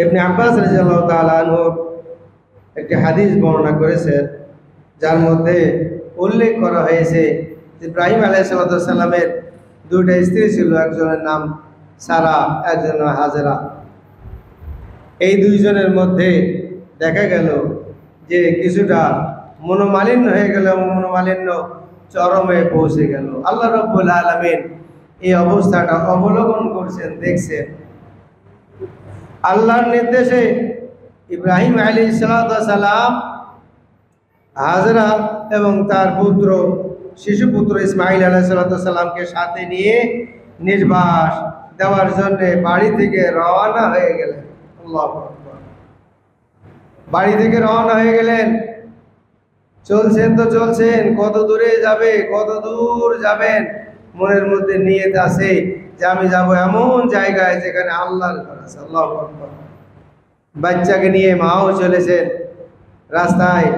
ইবনে আব্বাস রাদিয়াল্লাহু তাআলা আনহু একটি হাদিস বর্ণনা করেছেন, যার মধ্যে উল্লেখ করা হয়েছে ইব্রাহিম আলাইহিস সালামের দুইটা স্ত্রী ছিল, একজনের নাম সারা, একজনের হাজেরা। এই দুইজনের মধ্যে দেখা গেল যে কিছুটা মনোমালিন্য হয়ে গেল এবং মনোমালিন্য চরমে পৌঁছে গেল। আল্লাহ রাব্বুল আলামিন এই অবস্থাটা অবলোকন করছেন, দেখছেন। আল্লাহর নির্দেশে ইব্রাহিম আলাইহিস সালাম হাজরা এবং তার পুত্র শিশু পুত্র ইসমাইল আলাইহিস সালামকে সাথে নিয়ে নির্বাস দেওয়ার জন্য বাড়ি থেকে রওনা হয়ে গেলেন। আল্লাহু আকবার। বাড়ি থেকে রওনা হয়ে গেলেন। চলছেন তো চলছেন, কত দূরে যাবে, কত দূর যাবেন, মনের মধ্যে নিয়ত আছে যে আমি যাব এমন জায়গায় যেখানে আল্লাহর ঘর আছে। আল্লাহু আকবার। বাচ্চাকে নিয়ে মাও চলেছেন রাস্তায়,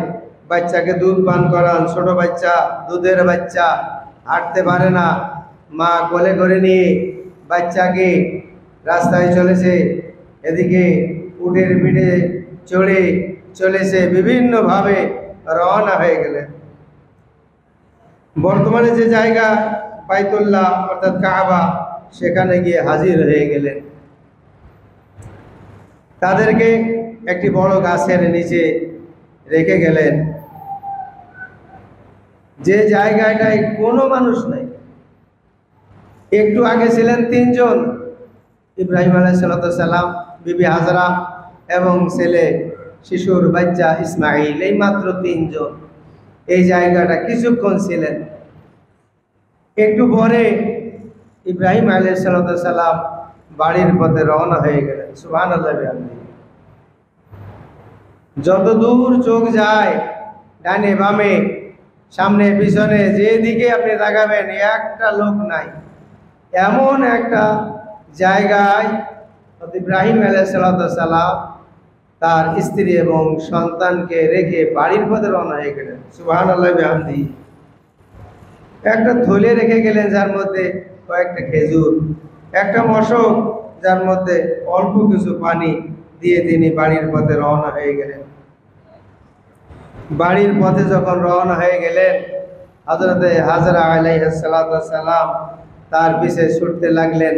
বাচ্চাকে দুধ পান করান, ছোট বাচ্চা, দুধের বাচ্চা, হাঁটতে পারে না, মা কোলে করে নিয়ে বাচ্চাকে রাস্তায় চলেছে। এদিকে উটের পিঠে চড়ে চলেছে, বিভিন্নভাবে রওনা হয়ে গেলেন। বর্তমানে যে জায়গা বাইতুল্লাহ অর্থাৎ কাবা, সেখানে গিয়ে হাজির হয়ে গেলেন। তাদেরকে একটি বড় গাছের নিচে রেখে গেলেন, যে জায়গাটায় কোনো মানুষ নাই। একটু আগে ছিলেন তিনজন, ইব্রাহিম আলাইহিস সালাম, বিবি হাজরা এবং ছেলে শিশুর বাচ্চা ইসমাইল, এই মাত্র তিনজন এই জায়গাটা কিছুক্ষণ ছিলেন। একটু পরে ইব্রাহিম আলাইহিস সালাম বাড়ির পথে রওনা হয়ে গেলেন। সুবহানাল্লাহ। যত দূর চোখ যায়, ডানে বামে সামনে পিছনে যেদিকে আপনি তাকাবেন একটা লোক নাই। এমন একটা জায়গায় ইব্রাহিম আলাইহিস সালাম তার স্ত্রী এবং সন্তানকে রেখে বাড়ির পথে রওনা হয়ে গেলেন। সুবহানাল্লাহ বিহামদিহি। একটা থলে রেখে গেলেন, যার মধ্যে কয়েকটা খেজুর, একটা মশক, যার মধ্যে অল্প কিছু পানি দিয়ে তিনি বাড়ির পথে রওনা হয়ে গেলেন। বাড়ির পথে যখন রওনা হয়ে গেলেন, হযরতে হাজরা আলাইহিস সালাম তার পিছে ছুটতে লাগলেন।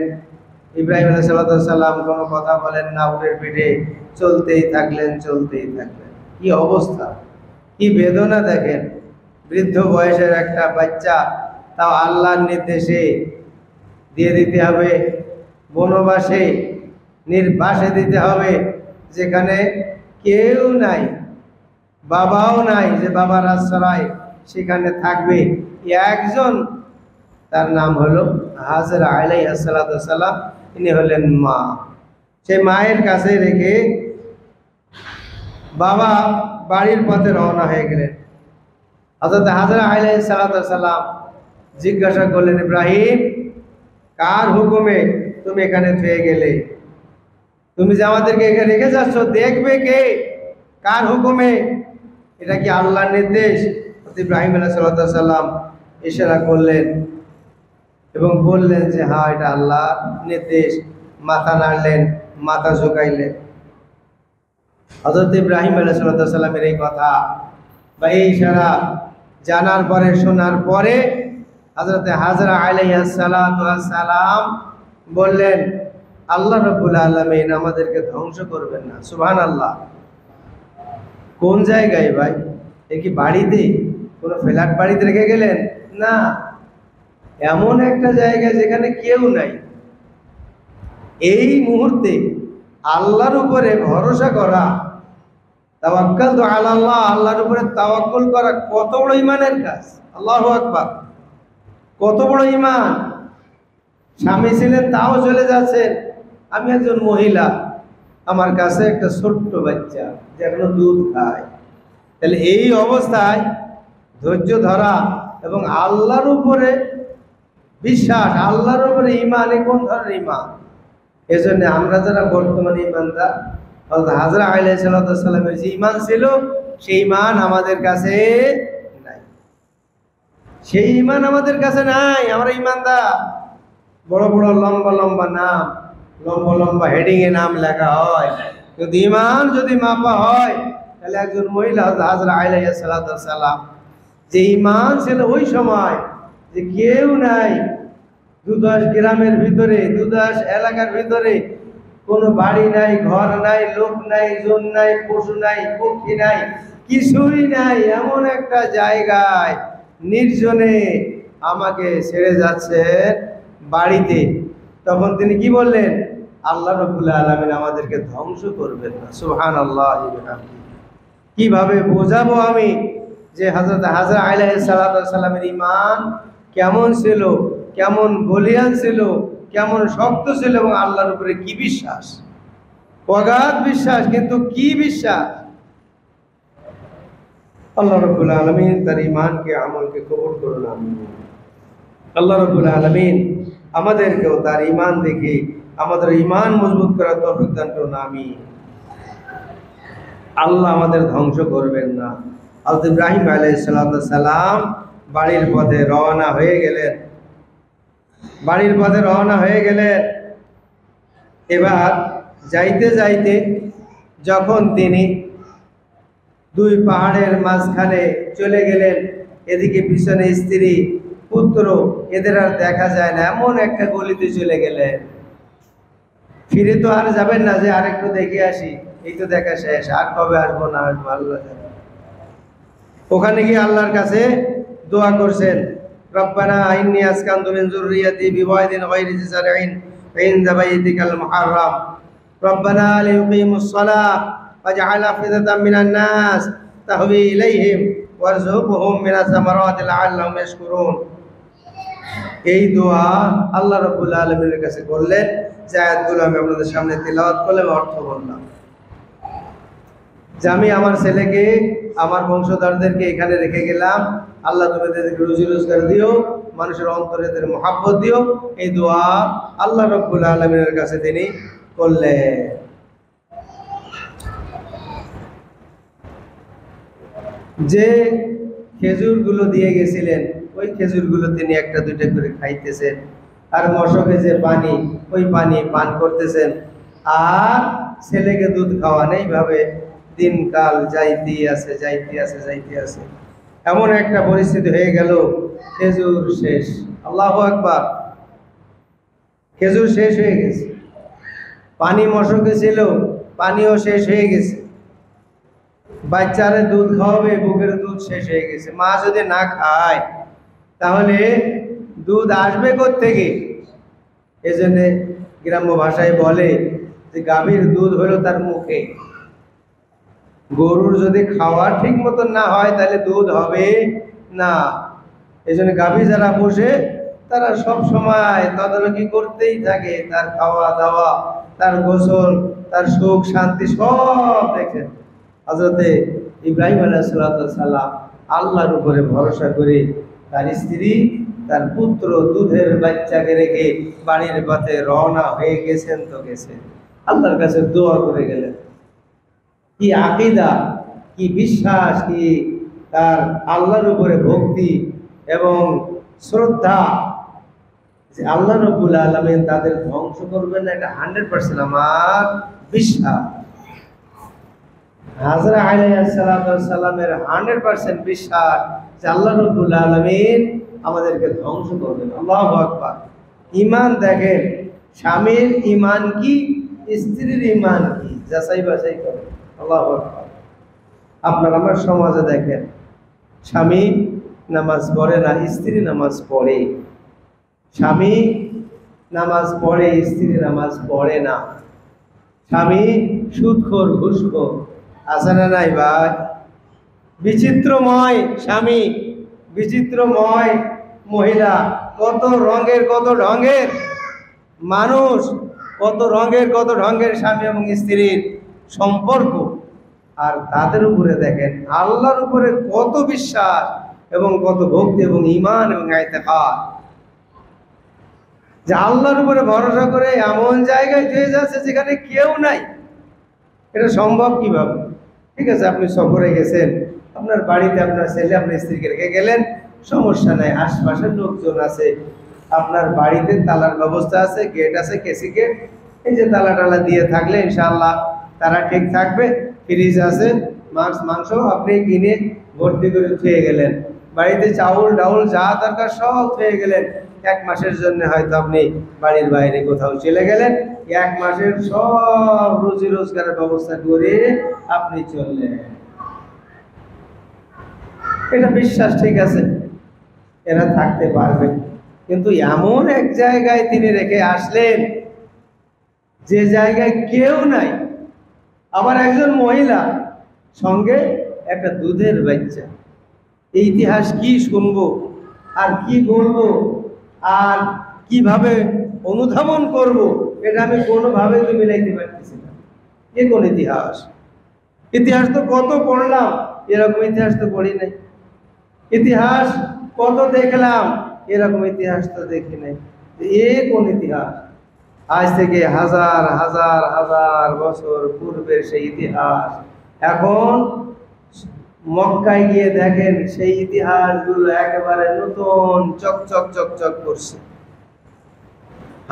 ইব্রাহিম আলাইহিস সালাম কোনো কথা বলেন না, উটের পিঠে চলতেই থাকলেন, চলতেই থাকলেন। কি অবস্থা, কি বেদনা দেখেন। বৃদ্ধ বয়সের একটা বাচ্চা, তাও আল্লাহর নির্দেশে দিয়ে দিতে হবে বনবাসে, নির্বাসে দিতে হবে, যেখানে কেউ নাই, বাবাও নাই যে বাবার আশ্রয় সেখানে থাকবে। একজন, তার নাম হলো হাজরা আলাইহিস সালাম, তিনি হলেন মা। সেই মায়ের কাছে রেখে বাবা বাড়ির পথে রওনা হয়ে গেলেন। হযরত হাজরা আলাইহিস সালাম জিজ্ঞাসা করলেন, ইব্রাহিম, কার হুকুমে তুমি এখানে থুয়ে গেলে? তুমি যে আমাদেরকে এখানে রেখে যাচ্ছ, দেখবে কে? কার হুকুমে? এটা কি আল্লাহর নির্দেশ? ইব্রাহিম আলাইহিস সালাম ইশারা করলেন এবং বললেন যে হ্যাঁ, এটা আল্লাহর নির্দেশ। মাথা নাড়লেন, মাথা ঝুঁকাইলেন। হযরত ইব্রাহিম আলাইহিস সালামের এই কথা বা এই ইশারা জানার পরে, শোনার পরে হযরত হাজরা আলাইহিস সালাম বললেন, আল্লাহ রাব্বুল আলামিন আমাদেরকে ধ্বংস করবেন না। সুবহানাল্লাহ। কোন জায়গায় ভাই? এ কি বাড়িতে, কোনো ফ্ল্যাট বাড়িতে রেখে গেলেন? না, এমন একটা জায়গা যেখানে কেউ নাই। এই মুহূর্তে আল্লাহর উপরে ভরসা করা, তাওয়াক্কালতু আলাল্লাহ, আল্লাহর উপরে তাওয়াক্কুল করা কত বড় ঈমানের কাজ। আল্লাহু আকবার। কত বড় ঈমান। স্বামী ছিলেন, তাও চলে যাচ্ছেন। আমি একজন মহিলা, আমার কাছে একটা ছোট্ট বাচ্চা যে এখনো দুধ খায়। তাহলে এই অবস্থায় ধৈর্য ধরা এবং আল্লাহর উপরে বিশ্বাস, আল্লাহর উপরে ঈমান, এ কোন ধরনের ঈমান? এজন্য আমরা যারা বর্তমানে ঈমানদার, হযরত হাজরা আলাইহিস সালামের যে ঈমান ছিল, সেই ঈমান আমাদের কাছে নাই। সেই ঈমান আমাদের কাছে নাই। আমরা ঈমানদার। বড় বড় লম্বা লম্বা নাম, লম্বা লম্বা হেডিং এ নাম লেখা হয়, কিন্তু ঈমান যদি মাপা হয় তাহলে একজন মহিলা হাজরা আলাইহিস সালাতু ওয়াস সালাম যে ঈমান ছিল ওই সময় যে কেউ নাই, দুদশ গ্রামের ভিতরে, দুদশ এলাকার ভিতরে কোনো বাড়ি নাই, ঘর নাই, লোক নাই, জন নাই, পশু নাই, পক্ষী নাই, কিছুই নাই, এমন একটা জায়গায় নির্জনে আমাকে ছেড়ে যাচ্ছেন বাড়িতে। তখন তিনি কি বললেন? আল্লাহ রাব্বুল আলামিন আমাদেরকে ধ্বংস করবেন না। সুবহানাল্লাহি ওয়া বিহামদিহি। কিভাবে বোঝাবো আমি যে হযরত হাজরা আলাইহিস সালাতু ওয়াস সালামের ঈমান কেমন ছিল, কেমন বলিয়ান ছিল, কেমন শক্ত ছিল, এবং আল্লাহর উপরে কি বিশ্বাস, অগাধ বিশ্বাস। কিন্তু কি বিশ্বাস! আল্লাহ রাব্বুল আলামিন তার ঈমানকে, আমলকে কবুল করুন। আমিন। আল্লাহ রাব্বুল আলামিন আমাদেরকেও তার ঈমান দেখে আমাদের ঈমান মজবুত করার তৌফিক দান করুন। আমিন। আল্লাহ আমাদের ধ্বংস করবেন না। হযরত ইব্রাহিম আলাইহিস সালাতু ওয়াস সালাম বাড়ির পথে রওনা হয়ে গেলেন। বাড়ির পথে রওনা হয়ে গেলেন। এবার যাইতে যাইতে যখন তিনি দুই পাহাড়ের মাঝখানে চলে গেলেন, এদিকে পিছনে স্ত্রী, পুত্র, এদের আর দেখা যায় না, এমন একটা গলিতে চলে গেলেন। ফিরে তো আর যাবেন না যে আরেকটু দেখে আসি, এই তো দেখা শেষ, আর কবে আসবো না আসবো আল্লাহ জানে। ওখানে গিয়ে আল্লাহর কাছে দোয়া করছেন, রব্বানা ইন্নী আসকানতু মিন যুররিয়াতি বিওয়াদিন গায়রি জি যারইন ইনদা বাইতিকাল মুহাররাম রব্বানা লিয়ুকিমুস সালাহ ওয়াজআল আফিদাতাম মিনান নাস তাহবি ইলাইহিম ওয়ারযুকহুম মিনাস সামারাতি লাআল্লাহুম ইয়াশকুরুন। এই দোয়া আল্লাহ রাব্বুল আলামিনের কাছে করলেন। যে আয়াতগুলো আমি আপনাদের সামনে তিলাওয়াত করলাম, অর্থ বললাম যে আমি আমার ছেলেকে, আমার বংশধরদেরকে এখানে রেখে গেলাম, আল্লাহ তুমি তাদেরকে রুজি রোজগার দিও, মানুষের অন্তরে এদের মহাব্বত দিও। এই দোয়া আল্লাহ রাব্বুল আলামিনের কাছে তিনি করলেন। যে খেজুরগুলো দিয়ে গেছিলেন, ওই খেজুরগুলো তিনি একটা দুইটা করে খাইতেছেন, আর মশকে যে পানি, ওই পানি পান করতেছেন, আর ছেলেকে দুধ খাওয়ান। এইভাবে দিনকাল যাইতেই আছে, যাইতে আছে, যাইতে আছে। এমন একটা পরিস্থিতি হয়ে গেল, খেজুর শেষ। আল্লাহু আকবার! খেজুর শেষ হয়ে গেছে। পানি মশকে ছিল, পানিও শেষ হয়ে গেছে। বাচ্চারে দুধ খাওয়াবে, বুকের দুধ শেষ হয়ে গেছে। মা যদি না খায় তাহলে দুধ আসবে কোত্থেকে? এজন্য গ্রাম্য ভাষায় বলে যে গাভীর দুধ হলো তার মুখে। গরুর যদি খাওয়া ঠিক মতন না হয় তাহলে দুধ হবে না। এজন্য গাভী যারা পোষে তারা সব সময় তদারকি করতেই থাকে, তার খাওয়া দাওয়া, তার গোসল, তার সুখ শান্তি সব দেখেন। হযরতে ইব্রাহিম আলাইহিস সালাম আল্লাহর উপরে ভরসা করে তার স্ত্রী, তার পুত্র, দুধের বাচ্চাকে রেখে বাড়ির পথে রওনা হয়ে গেছেন। তো গেছেন, আল্লাহর কাছে দোয়া করে গেলেন। কি আকীদা, কি বিশ্বাস, কি তার আল্লাহর উপরে ভক্তি এবং শ্রদ্ধা যে আল্লাহ রাব্বুল আলামিন তাদের ধ্বংস করবেন না, এটা 100% আমার বিশ্বাস। হাজরা আলাইহিস সালাতু ওয়াস সালামের 100% বিশ্বাস যে আল্লাহ রাব্বুল আলামিন আমাদেরকে ধ্বংস করবেন। আল্লাহু আকবার! ঈমান দেখেন, স্বামীর ঈমান কি, স্ত্রীর ঈমান কি, যাচাই বাছাই করেন। আল্লাহু আকবার! আপনার আমার সমাজে দেখেন, স্বামী নামাজ পড়ে না, স্ত্রী নামাজ পড়ে। স্বামী নামাজ পড়ে, স্ত্রী নামাজ পড়ে না। স্বামী সুদখোর, ঘুষখোর, আছে না নাই ভাই? বিচিত্রময় স্বামী, বিচিত্রময় মহিলা, কত রঙের কত ঢঙের মানুষ, কত রঙের কত ঢঙের স্বামী এবং স্ত্রীর সম্পর্ক। আর তাদের উপরে দেখেন আল্লাহর উপরে কত বিশ্বাস এবং কত ভক্তি এবং ঈমান এবং ইতিকাদ, যে আল্লাহর উপরে ভরসা করে এমন জায়গায় চলে যাচ্ছে যেখানে কেউ নাই। এটা সম্ভব কিভাবে? ঠিক আছে, আপনি সফরে গেছেন, আপনার বাড়িতে আপনার ছেলে, আপনার স্ত্রীকে রেখে গেলেন, সমস্যা নাই, আশপাশের লোকজন আছে, আপনার বাড়িতে তালার ব্যবস্থা আছে, গেট আছে, কেসি গেট, এই যে তালা টালা দিয়ে থাকলে ইনশাআল্লাহ তারা ঠিক থাকবে। ফ্রিজ আছে, মাছ মাংস আপনি কিনে ভর্তি করে থুয়ে গেলেন, বাড়িতে চাউল ডাউল যা দরকার সব থুয়ে গেলেন। 1 মাসের জন্য হয়তো আপনি বাড়ির বাইরে কোথাও চলে গেলেন, 1 মাসের সব রুজি রোজগারের ব্যবস্থা করে আপনি চললেন। এটা বিশ্বাস ঠিক আছে, এরা থাকতে পারবে। কিন্তু এমন এক জায়গায় তিনি রেখে আসলেন যে জায়গায় কেউ নাই, আবার একজন মহিলা, সঙ্গে একটা দুধের বাচ্চা। এই ইতিহাস কি শুনবো আর কি বলবো আর কিভাবে অনুধাবন করব, এটা আমি কোনোভাবে তো মিলাইতে পারতেছি না। এ কোন ইতিহাস? ইতিহাস তো কত পড়লাম, এরকম ইতিহাস তো পড়ি নাই। ইতিহাস কত দেখলাম, এরকম ইতিহাস তো দেখি নাই। এ কোন ইতিহাস? আজ থেকে হাজার হাজার হাজার বছর পূর্বের সেই ইতিহাস। এখন মক্কায় গিয়ে দেখেন সেই ইতিহাসগুলো একেবারে নতুন চকচক চকচক করছে।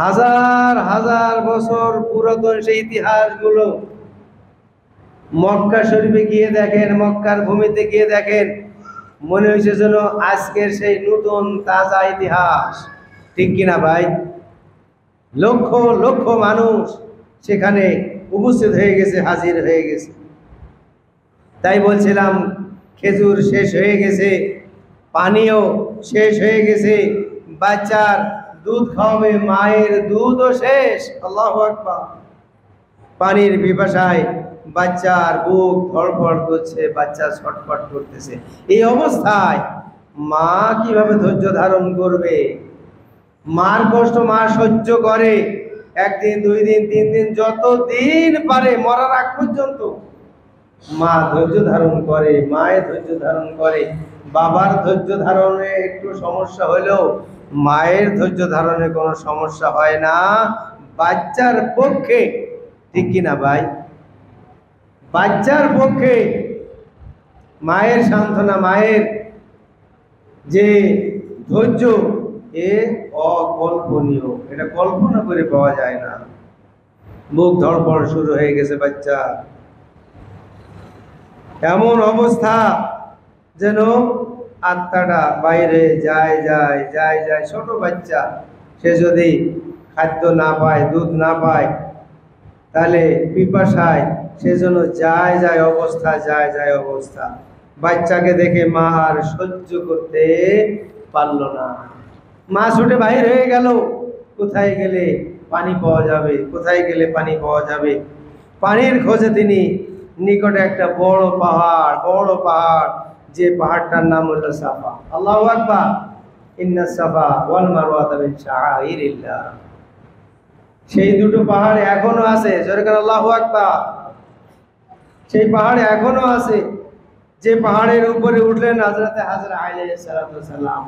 হাজার হাজার বছর পুরাতন সেই ইতিহাসগুলো মক্কা শরীফে গিয়ে দেখেন, মক্কার ভূমিতে গিয়ে দেখেন, মনে হয়েছে যেন আজকের সেই নতুন তাজা ইতিহাস। ঠিক কিনা ভাই? লক্ষ লক্ষ মানুষ সেখানে উপস্থিত হয়ে গেছে, হাজির হয়ে গেছে। তাই বলছিলাম, খেজুর শেষ হয়ে গেছে, পানিও শেষ হয়ে গেছে, বাচ্চার দুধ খাওয়াবে, মায়ের দুধও শেষ। আল্লাহু আকবার। পানির পিপাসায় বাচ্চার বুক ধড়ফড় করছে, বাচ্চা ছটফট করতেছে। এই অবস্থায় মা কিভাবে ধৈর্য ধারণ করবে? মার কষ্ট মা সহ্য করে, 1 দিন 2 দিন 3 দিন, যত দিন পারে মরার আগ পর্যন্ত মা ধৈর্য ধারণ করে, মায়ের ধৈর্য ধারণ করে। বাবার ধৈর্য ধারণে একটু সমস্যা হলেও মায়ের ধৈর্য ধারণে কোনো সমস্যা হয় না বাচ্চার পক্ষে। ঠিক কিনা ভাই? বাচ্চার পক্ষে মায়ের সান্ত্বনা, মায়ের যে ধৈর্য, এ অকল্পনীয়। এটা কল্পনা করে পাওয়া যায় না। বুক ধড়ফড় শুরু হয়ে গেছে বাচ্চা, এমন অবস্থা যেন আত্মাটা বাইরে যায় যায় যায় যায়। ছোট বাচ্চা, সে যদি খাদ্য না পায়, দুধ না পায়, তাহলে পিপাসায় সে যেন যায় যায় অবস্থা, যায় যায় অবস্থা। বাচ্চাকে দেখে মা আর সহ্য করতে পারল না। মা ছুটে বাহির হয়ে গেল। কোথায় গেলে পানি পাওয়া যাবে, কোথায় গেলে পানি পাওয়া যাবে। পানির খোঁজে তিনি নিকটে একটা বড় পাহাড়, যে পাহাড়টার নাম হলো সাফা। আল্লাহু আকবার। ইন্নাস সাফা ওয়াল মারওয়াতা মিন শাআইরিল্লাহ। সেই দুটো পাহাড় এখনো আছে। যেরকম আল্লাহু আকবার। সেই পাহাড় এখনো আছে। যে পাহাড়ের উপরে উঠলেন হযরত হাজরা আলাইহিস সালাম,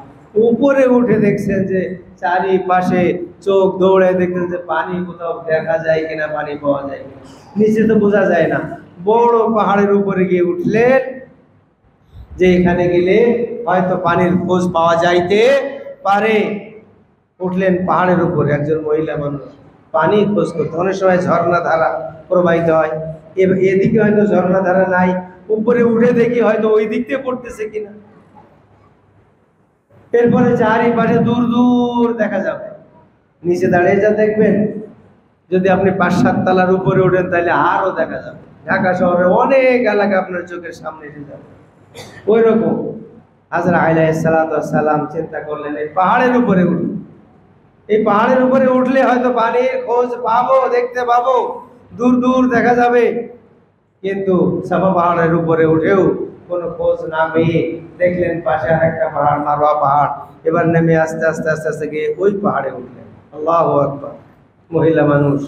উপরে উঠে দেখছেন যে চারিপাশে, চোখ দৌড়ে দেখছেন যে পানি কোথাও দেখা যায় কিনা, পানি পাওয়া যায় কিনা। নিচে তো বোঝা যায় না। বড় পাহাড়ের উপরে গিয়ে উঠলেন যে এখানে গেলে হয়তো পানির খোঁজ পাওয়া যাইতে পারে। উঠলেন পাহাড়ের উপরে, একজন মহিলা মানুষ পানি খোঁজ করতে। অনেক সময় ঝর্ণা ধারা প্রবাহিত হয়, এদিকে হয়তো ঝর্ণা ধারা নাই, উপরে উঠে দেখি হয়তো ওই দিক দিয়ে পড়তেছে কিনা। এরপরে চারিপাশে দূর দূর দেখা যাবে। নিচে দাঁড়িয়ে যা দেখবেন, যদি আপনি 5-7 তলার উপরে ওঠেন তাহলে আরো দেখা যাবে। ঢাকা শহরে অনেক এলাকা আপনার চোখের সামনে এসে যাবে। ওই রকম হাজরা আলাইহিস সালাম চিন্তা করলেন, এই পাহাড়ের উপরে উঠি। এই পাহাড়ের উপরে উঠলে হয়তো পানির খোঁজ পাবো, দেখতে পাবো, দূর দূর দেখা যাবে। কিন্তু সাফা পাহাড়ের উপরে উঠেও কোনো খোঁজ না পেয়ে দেখলেন পাশে আর একটা পাহাড়, মারওয়া পাহাড়। এবার নেমে আস্তে আস্তে আস্তে আস্তে গিয়ে ওই পাহাড়ে উঠলেন। আল্লাহু আকবার। মহিলা মানুষ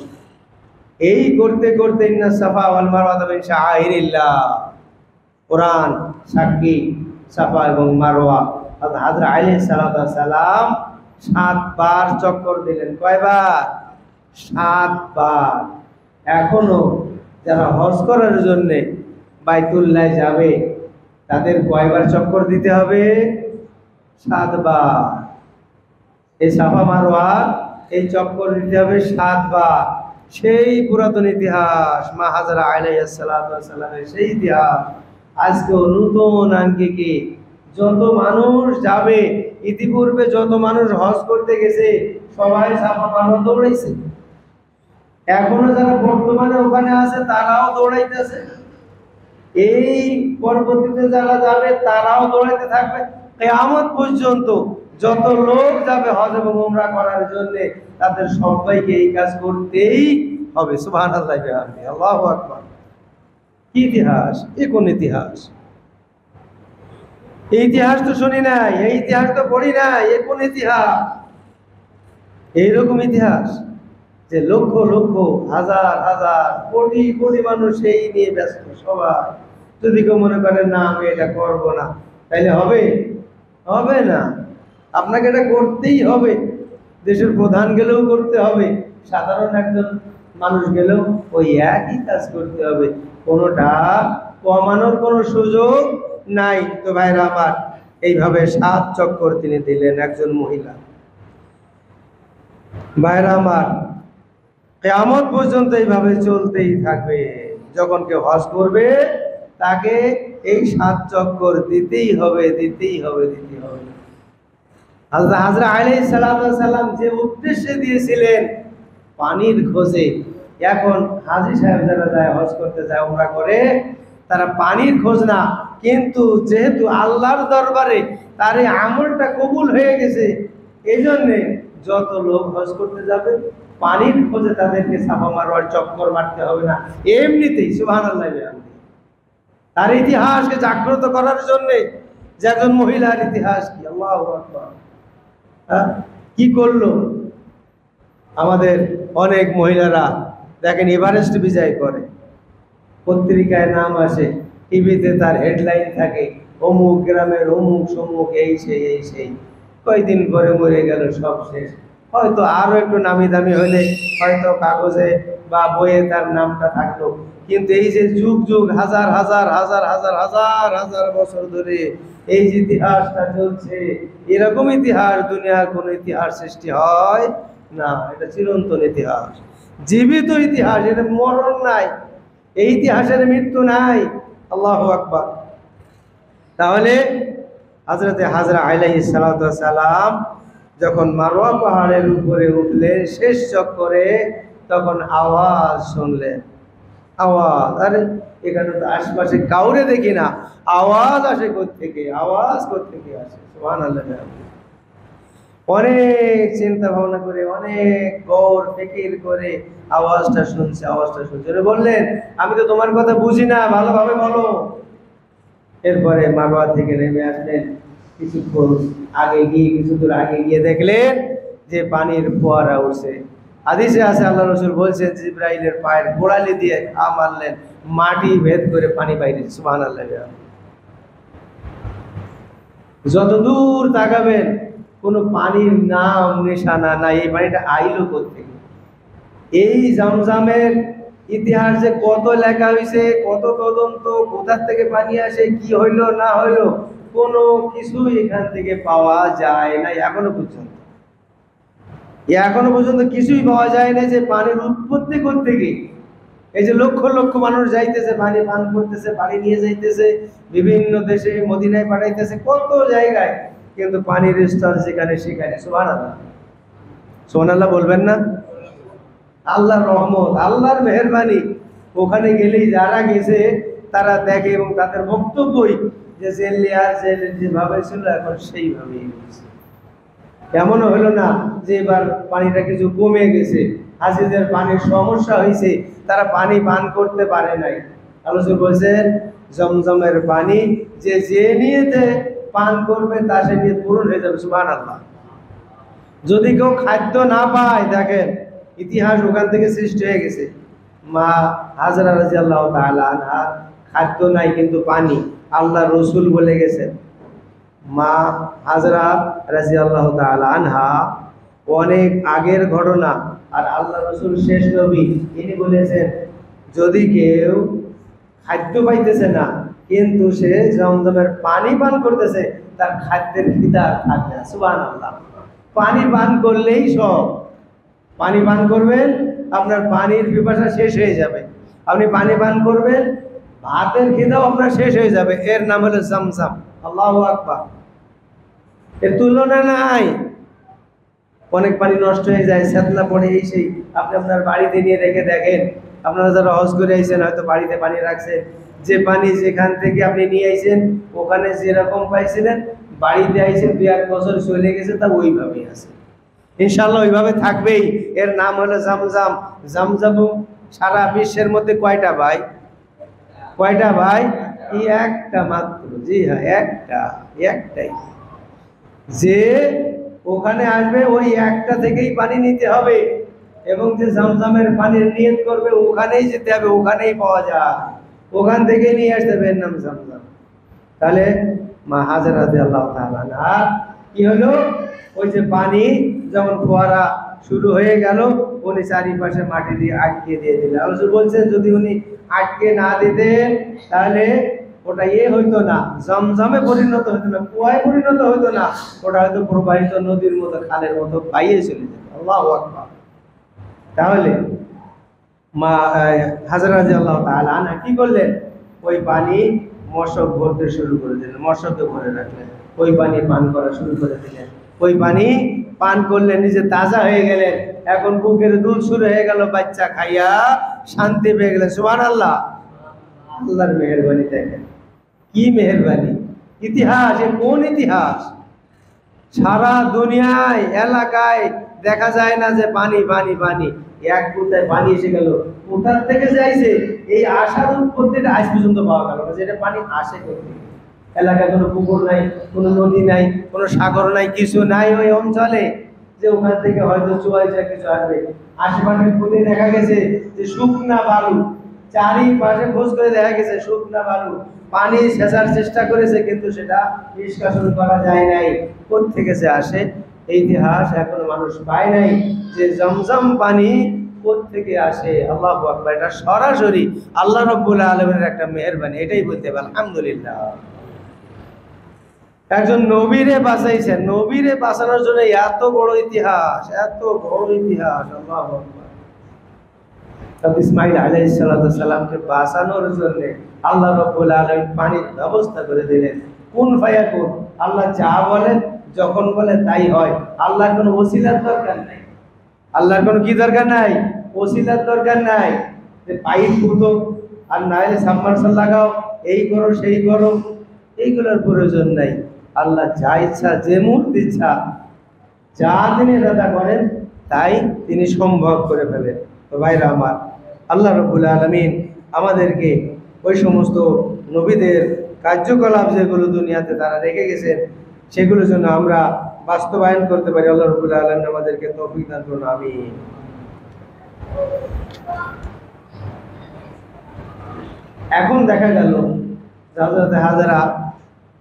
এই করতে করতে, ইন্নাস সাফা ওয়াল মারওয়াতা মিন শাআইরিল্লাহ, কোরআন সাক্ষী, সাফা এবং মারওয়া। হাজরা আলাইহিস সালাম 7 বার চক্কর দিলেন। কয়বার? 7 বার। এখনো যারা হজ করার জন্যে বাইতুল্লাহ যাবে তাদের কয়বার চক্কর দিতে হবে? 7 বার। এই সাফা মারওয়া এই চক্কর দিতে হবে 7 বার। সেই পুরাতন ইতিহাস, মা হাজরা আলাইহিস সালাতু ওয়াস সালামের সেই ইতিহাস আজকেও নতুন আঙ্গিকে যত মানুষ যাবে, ইতিপূর্বে যত মানুষ হজ করতে গেছে সবাই সাফা মারওয়া দৌড়াইছে, এখনো যারা বর্তমানে ওখানে আছে তারাও দৌড়াইতেছে, এই পরবর্তীতে যারা যাবে তারাও দৌড়াইতে থাকবে কিয়ামত পর্যন্ত। যত লোক যাবে হজ এবং উমরা করার জন্য তাদের সবাইকে এই কাজ করতেই হবে। সুবহানাল্লাহ, আল্লাহু আকবার। কি ইতিহাস! এ কোন ইতিহাস? এই ইতিহাস তো শুনি নাই, এই ইতিহাস তো পড়ি নাই। এ কোন ইতিহাস? এইরকম ইতিহাস যে লক্ষ লক্ষ হাজার হাজার কোটি কোটি মানুষ এই নিয়ে ব্যস্ত সবাই। যদি কেউ মনে করেন না আমি এটা করব না, তাইলে হবে? হবে না। আপনাকে এটা করতেই হবে। দেশের প্রধান গেলেও করতে হবে, সাধারণ একজন মানুষ গেলেও ওই একই কাজ করতে হবে, কোনোটা কমানোর কোনো সুযোগ নাই। তো ভাইরা আমার, এইভাবে 7 চক্কর তিনি দিলেন একজন মহিলা। ভাইরা আমার, কিয়ামত পর্যন্ত এইভাবে চলতেই থাকবে। যখন কেউ হজ করবে তাকে এই 7 চক্কর দিতেই হবে, দিতেই হবে, দিতেই হবে। হযরত হাজরা আলাইহিস সালাতু ওয়াস সালাম যে উদ্দেশ্যে দিয়েছিলেন পানির খোঁজে, এখন হাজী সাহেব যারা যায় হজ করতে যায়, উমরা করে, তারা পানির খোঁজ না, কিন্তু যেহেতু আল্লাহর দরবারে তার এই আমলটা কবুল হয়ে গেছে, এই জন্যে যত লোক হজ করতে যাবে পানির খোঁজে তাদেরকে সাফা মারওয়ার চক্কর মারতে হবে না, এমনিতেই। সুবহানাল্লাহ। তার ইতিহাসকে জাগ্রত করার জন্যে যে একজন মহিলার ইতিহাস কি, আল্লাহু আকবার, কি করলো। আমাদের অনেক মহিলারা দেখেন এভারেস্ট বিজয় করে, পত্রিকায় নাম আসে, টিভিতে তার হেডলাইন থাকে, অমুক গ্রামের অমুক সমুক, এই সেই এই সেই, কয়েকদিন পরে মরে গেল, সব শেষ। হয়তো আরো একটু নামি দামি হলে হয়তো কাগজে বা বইয়ে তার নামটা থাকলো, কিন্তু এই যে যুগ যুগ হাজার হাজার হাজার হাজার হাজার হাজার বছর ধরে এই যে ইতিহাসটা চলছে, এরকম ইতিহাস দুনিয়ার কোন ইতিহাস সৃষ্টি হয় না। এটা চিরন্তন ইতিহাস, জীবিত ইতিহাস, এর মরণ নাই, এই ইতিহাসের মৃত্যু নাই। আল্লাহু আকবার। তাহলে হযরতে হাজরা আলাইহিস সালাতু ওয়াস সালাম যখন মারওয়া পাহাড়ের উপরে উঠলেন শেষ চক্করে, তখন আওয়াজ শুনলেন। আওয়াজ, আরে এখানে তো আশপাশে কাউরে দেখি না, আওয়াজ আসে কোত্থেকে, আওয়াজ কোত্থেকে আসে। সুবহানাল্লাহ। অনেক চিন্তা ভাবনা করে, অনেক গৌর ফিকির করে আওয়াজটা শুনছে, আওয়াজটা শুনছে। বললেন, আমি তো তোমার কথা বুঝি না, ভালোভাবে বলো। এরপরে মারওয়া থেকে নেমে আসলেন, কিছুক্ষণ আগে গিয়ে, কিছু দূর আগে গিয়ে দেখলেন যে পানির ফোয়ারা উঠছে। হাদিসে আছে, আল্লাহ রাসূল বলছেন জিবরাইলের পায়ের গোড়ালি দিয়ে মারলেন, মাটি ভেদ করে পানি বাইরে। সুবহানাল্লাহ। যত দূর তাকাবেন কোনো পানির নাম নিশানা নাই। এই পানিটা আইলো কোত্থেকে? এই জমজমের ইতিহাস যে কত লেখা হয়েছে, কত তদন্ত, কোথা থেকে পানি আসে, কি হইলো না হইলো, কোনো কিছু এখান থেকে পাওয়া যায় না এখনো পর্যন্ত। এখনো পর্যন্ত কিছুই পাওয়া যায় না যে পানির উৎপত্তি কোত্থেকে। এই যে লক্ষ লক্ষ মানুষ যাইতেছে, পানি পান করতেছে, পানি নিয়ে যাইতেছে বিভিন্ন দেশে, মদিনায় পাঠাইতেছে, কত জায়গায়, কিন্তু পানির স্তর যেখানে সেখানে। সুবহানাল্লাহ। সুবহানাল্লাহ বলবেন না? আল্লাহর রহমত, আল্লাহর মেহেরবানি। ওখানে গেলেই যারা গেছে তারা দেখে এবং তাদের বক্তব্যই যে জেলিয়ার জেলের যেভাবে ছিল এখন সেইভাবেই রয়েছে। এমনও হলো না যে এবার পানিটা কিছু কমে গেছে, হাজিদের পানির সমস্যা হয়েছে, তারা পানি পান করতে পারে নাই। আল্লাহ বলছেন জমজমের পানি যে নিয়েতে পান করবে তা সে নিয়ে পূরণ হয়ে যাবে। সুবহানাল্লাহ। যদি কেউ খাদ্য না পায়, দেখেন ইতিহাস ওখান থেকে সৃষ্টি হয়ে গেছে। মা হাজরা রাদিয়াল্লাহু তাআলা আনহা, খাদ্য নাই কিন্তু পানি, আল্লাহ রসুল বলে গেছেন। মা হাজরা রাদিয়াল্লাহু তাআলা আনহা অনেক আগের ঘটনা, আর আল্লাহ রসুল শেষ নবী, তিনি বলেছেন যদি কেউ খাদ্য পাইতেছে না কিন্তু সে জমজমের পানি পান করতেছে, তার খাদ্যের খিদা থাকবে না। সুবহানাল্লাহ। পানি পান করলেই সব, পানি পান করবেন আপনার পানির পিপাসা শেষ হয়ে যাবে। আপনি পানি পান করবেন, ভাতের খিদাও আপনার শেষ হয়ে যাবে। এর নাম হলো জামজাম। আল্লাহু আকবার। এর তুলনা নাই। অনেক পানি নষ্ট হয়ে যায়, শ্যাতলা পড়ে, এই সেই। আপনি আপনার বাড়িতে নিয়ে রেখে দেখেন, আপনারা যারা হজ করে আইছেন হয়তো বাড়িতে পানি রাখছেন, যে পানি যেখান থেকে আপনি নিয়ে আইছেন ওখানে যেরকম পাইছিলেন, বাড়িতে আইছেন 2-1 বছর চলে গেছে, তা ওইভাবেই আছে, ইনশাল্লাহ ওইভাবে থাকবেই। এর নাম হলো জামজাম। জামজাম সারা বিশ্বের মধ্যে কয়টা ভাই? কয়টা ভাই? এই একটা মাত্র। জি হ্যাঁ, একটাই। যে ওখানে আসবে ওই একটা থেকেই পানি নিতে হবে, এবং যে জামজামের পানির নিয়ত করবে ওখানেই যেতে হবে, ওখানেই পাওয়া যায়, ওখান থেকেই নিয়ে আসতে হবে। এর নাম জামজাম। তাহলে মা হাজেরা রাদিয়াল্লাহু তাআলা আনহা কি হলো, ওই যে পানি যখন ফোয়ারা শুরু হয়ে গেল, উনি চারিপাশে মাটি দিয়ে আটকে দিয়ে দিলেন। হুজুর বলছেন যদি উনি আটকে না দিতেন তাহলে ওটা হইতো না, জমজমে পরিণত হইতো না, কুয়ায় পরিণত হইতো না, ওটা হয়তো প্রবাহিত নদীর মতো, খালের মতো বাইরে চলে যেত। আল্লাহু আকবার। তাহলে মা হাজেরা রাদিয়াল্লাহু তাআলা আনহা কি করলেন, ওই পানি মশক ভরতে শুরু করে দিলেন, মশকে ভরে রাখলেন, ওই পানি পান করা শুরু করে দিলেন। ওই পানি পান করলেন, নিজে তাজা হয়ে গেলেন, এখন বুকের দুধ শুরু হয়ে গেল, বাচ্চা খাইয়া শান্তি পেয়ে গেলেন। সুবহানাল্লাহ। আল্লাহর মেহেরবানি দেখেন, কি মেহেরবানি! ইতিহাস, এ কোন ইতিহাস! সারা দুনিয়ায় এলাকায় দেখা যায় না যে পানি পানি পানি, এক কোথায় পানি এসে গেল, কোথার থেকে যাইছে এই আশার উৎপত্তিটা আজ পর্যন্ত পাওয়া গেল না, যেটা পানি আসে কোথা। এলাকায় কোনো পুকুর নাই, কোনো নদী নাই, কোনো সাগর নাই, কিছু নাই ওই অঞ্চলে যে ওখান থেকে হয়তো চুয়াইছে কিছু আসবে। আশেপাশে খুঁজে দেখা গেছে যে শুকনা বালু, চারিপাশে খোঁজ করে দেখা গেছে শুকনা বালু, পানি সেচার চেষ্টা করেছে কিন্তু সেটা নিষ্কাশন করা যায় নাই। কোত্থেকে যে আসে এই ইতিহাস এখনো মানুষ পায় নাই, যে জমজম পানি কোত্থেকে আসে। আল্লাহু আকবার। এটা সরাসরি আল্লাহ রাব্বুল আলামিনের একটা মেহেরবানি, এটাই বলতে হবে আলহামদুলিল্লাহ। একজন নবীরে বাঁচাইছেন, নবীরে বাঁচানোর জন্য এত বড় ইতিহাস, এত বড় ইতিহাস। আল্লাহু আকবার। ইসমাঈল আলাইহিস সালামকে বাঁচানোর জন্য আল্লাহ রাব্বুল আলামিন পানির ব্যবস্থা করে দিলেন। কুন ফায়াকুন, আল্লাহ যা বলেন যখন বলে তাই হয়। আল্লাহর কোনো ওসিলার দরকার নাই। আল্লাহর কোনো কি দরকার নাই? ওসিলার দরকার নাই, যে পাইপ ফুটো আর না হলে সাবমার্শাল লাগাও, এই করো সেই করো, এইগুলোর প্রয়োজন নাই। আল্লাহ যা ইচ্ছা, যে মুহূর্তে ইচ্ছা, যা তিনি ইরাদা করেন তাই তিনি সম্ভব করে ফেলেন। তো ভাইরা আমার, আল্লাহ রাব্বুল আলামিন আমাদেরকে ওই সমস্ত নবীদের কার্যকলাপ যেগুলো দুনিয়াতে তারা রেখে গেছেন সেগুলোর জন্য আমরা বাস্তবায়ন করতে পারি। আল্লাহ রাব্বুল আলামিন আমাদেরকে তৌফিক দান করুন, আমিন। এখন দেখা গেল হযরত হাজরা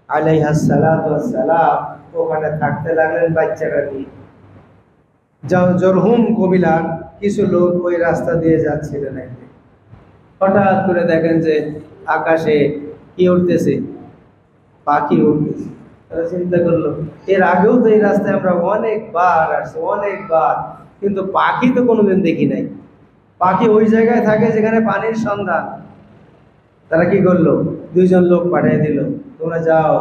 আলাইহাস সালাতু ওয়াস সালাম ওখানে থাকতে লাগলেন বাচ্চাটা নিয়ে। জরহুম কবিলার কিছু লোক ওই রাস্তা দিয়ে যাচ্ছিলেন, হঠাৎ করে দেখেন যে আকাশে কি উঠতেছে, পাখি উঠতেছে। তারা চিন্তা করলো এর আগেও তো এই রাস্তায় আমরা অনেকবার আসছি, অনেকবার, কিন্তু পাখি তো কোনোদিন দেখি নাই। পাখি ওই জায়গায় থাকে যেখানে পানির সন্ধান। তারা কি করলো, 2 জন লোক পাঠিয়ে দিল, তোমরা যাও,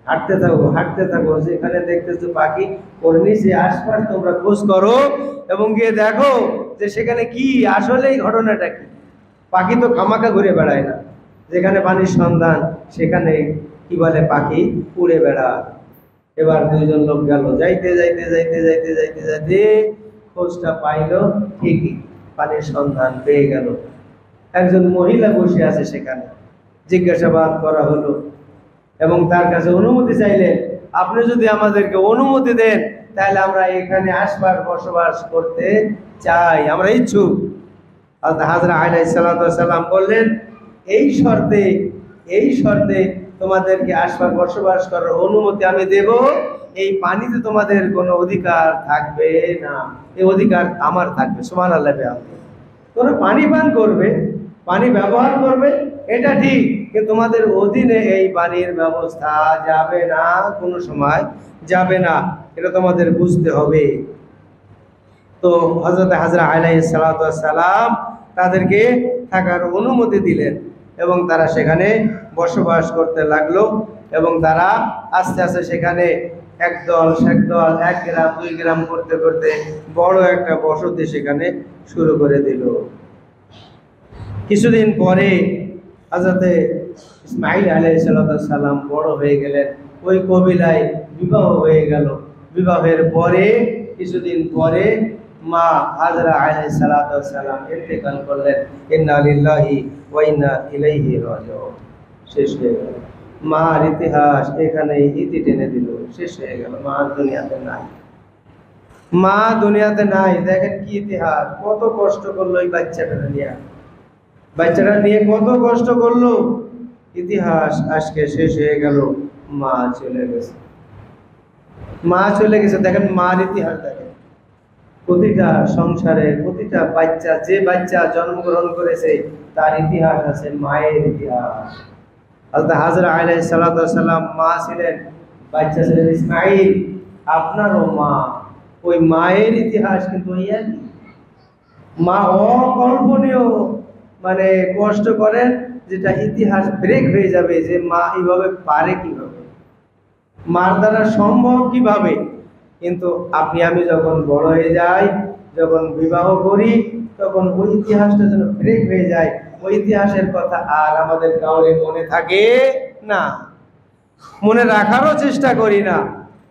হাঁটতে থাকো, হাঁটতে থাকো, যেখানে দেখতেছো পাখি ওর নিচে আশপাশ তোমরা খোঁজ করো এবং গিয়ে দেখো যে সেখানে কি আসলেই ঘটনাটা কি। পাখি তো খামাকা ঘুরে বেড়ায় না, যেখানে পানির সন্ধান সেখানে কি বলে পাখি উড়ে বেড়ায়। এবার 2 জন লোক গেল, যাইতে যাইতে যাইতে যাইতে যাইতে যাইতে খোঁজটা পাইলো, ঠিকই পানির সন্ধান পেয়ে গেল। একজন মহিলা বসে আছে সেখানে, জিজ্ঞাসাবাদ করা হলো এবং তার কাছে অনুমতি চাইলেন, আপনি যদি আমাদেরকে অনুমতি দেন তাহলে আমরা এখানে আসবার বসবাস করতে চাই, আমরা ইচ্ছুক। হাজরা আলাইহিস সালাতু ওয়াস সালাম বললেন, এই শর্তে তোমাদেরকে আসবার বসবাস করার অনুমতি আমি দেব, এই পানিতে তোমাদের কোনো অধিকার থাকবে না, এই অধিকার আমার থাকবে। সুবহানাল্লাহ। তোমরা পানি পান করবে, পানি ব্যবহার করবে, এটা ঠিক, কিন্তু তোমাদের অধীনে এই পানির ব্যবস্থা যাবে না, কোনো সময় যাবে না, এটা তোমাদের বুঝতে হবে। তো হযরত হাজরা আলাইহিস সালাতু ওয়াস সালাম তাদেরকে থাকার অনুমতি দিলেন এবং তারা সেখানে বসবাস করতে লাগলো এবং তারা আস্তে আস্তে সেখানে একদল সেকদল 1 গ্রাম 2 গ্রাম করতে করতে বড় একটা বসতি সেখানে শুরু করে দিল। কিছুদিন পরে হযরতে ইসমাঈল আলাইহিস সালাম বড় হয়ে গেলেন, ওই কবিলায় বিবাহ হয়ে গেল। বিবাহের পরে কিছুদিন পরে মা হাজরা আলাইহিস সালাম ইন্তেকাল করলেন। ইন্না লিল্লাহি ওয়া ইন্না ইলাইহি রাজিউন। শেষ হয়ে গেল। মার ইতিহাস এখানে ইতি টেনে দিল, শেষ হয়ে গেল। মা দুনিয়াতে নাই, মা দুনিয়াতে নাই। দেখেন কি ইতিহাস, কত কষ্ট করলো এই বাচ্চাটা নিয়ে কত কষ্ট করলো। ইতিহাস আজকে শেষ হয়ে গেল, মা চলে গেছে। মা চলে গেছে, দেখেন মার ইতিহাস দেখেন। প্রতিটা সংসারে প্রতিটা বাচ্চা, যে বাচ্চা জন্মগ্রহণ করেছে তার ইতিহাস আছে, মায়ের ইতিহাস। হযরত হাজরা আলাইহিস সালাম মা ছিলেন, বাচ্চা ছিলেন ইসমাঈল, আপনারও মা। ওই মায়ের ইতিহাস কিন্তু মা অকল্পনীয় মানে কষ্ট করেন, যেটা ইতিহাস ব্রেক হয়ে যাবে যে মা এইভাবে পারে কিভাবে, মার দ্বারা সম্ভব কিভাবে। কিন্তু আপনি আমি যখন বড় হয়ে যাই, যখন বিবাহ করি, তখন ওই ইতিহাসটা যেন ব্রেক হয়ে যায়। ওই ইতিহাসের কথা আর আমাদের কাউরে মনে থাকে না, মনে রাখারও চেষ্টা করি না।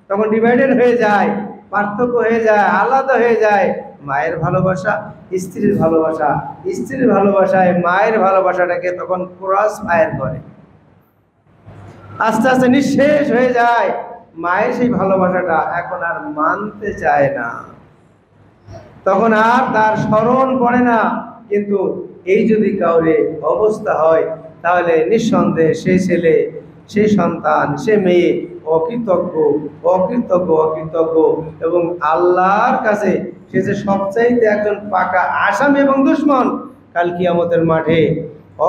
তখন ডিভাইডেড হয়ে যায়, পার্থক্য হয়ে যায়, আলাদা হয়ে যায়। মায়ের ভালোবাসা, স্ত্রীর ভালোবাসা, স্ত্রীর ভালোবাসায় মায়ের ভালোবাসাটাকে তখন ক্রস ফায়ার করে, আস্তে আস্তে নিঃশেষ হয়ে যায়। মায়ের সেই ভালোবাসাটা এখন আর মানতে চায় না, তখন আর তার স্মরণ পড়ে না। কিন্তু এই যদি কাউরে অবস্থা হয়, তাহলে নিঃসন্দেহে সেই ছেলে, সেই সন্তান, সে মেয়ে অকৃতজ্ঞ অকৃতজ্ঞ অকৃতজ্ঞ এবং আল্লাহর কাছে সে যে সবচাইতে একজন পাকা আসামি এবং দুশমন। কাল কিয়ামতের মাঠে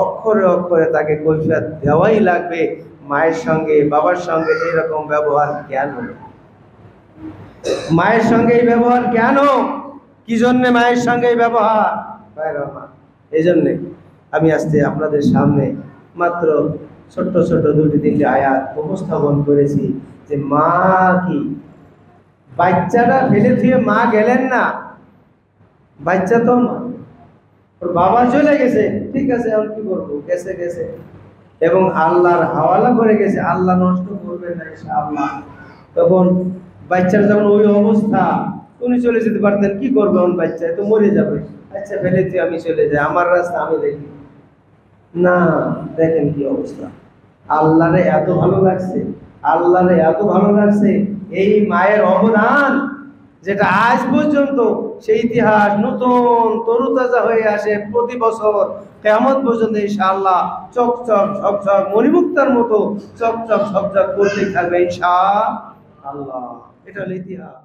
অক্ষরে অক্ষরে তাকে কৈফিয়ত দেওয়াই লাগবে। মায়ের সঙ্গে বাবার সঙ্গে এইরকম ব্যবহার কেন? মায়ের সঙ্গে এই ব্যবহার কেন? কি জন্যে মায়ের সঙ্গে এই ব্যবহার? এই জন্যে আমি আজকে আপনাদের সামনে মাত্র ছোট্ট ছোট্ট 2-3টি আয়াত উপস্থাপন করেছি যে মা কি। বাচ্চাটা ফেলে দিয়ে মা গেলেন না, বাচ্চা তো মা, ওর বাবা চলে গেছে, ঠিক আছে এখন কি করবো, গেছে গেছে এবং আল্লাহর হাওয়ালা করে গেছে, আল্লাহ নষ্ট করবেন না ইনশাআল্লাহ। তখন বাচ্চার যখন ওই অবস্থা, উনি চলে যেতে পারতেন, কি করবে এখন বাচ্চা, তো মরে যাবে। আচ্ছা ফেলে দিয়ে আমি চলে যাই, আমার রাস্তা আমি দেখি না। দেখেন কি অবস্থা, আল্লাহরে এত ভালো লাগছে, আল্লাহরে এত ভালো লাগছে। এই মায়ের অবদান যেটা আজ পর্যন্ত সেই ইতিহাস নতুন তরুতাজা হয়ে আসে প্রতি বছর কিয়ামত পর্যন্ত ইনশাআল্লাহ। চকচক ঝকঝক মণিমুক্তার মতো চকচক ঝকঝক করতে থাকবে ইনশাআল্লাহ। এটা হলো ইতিহাস।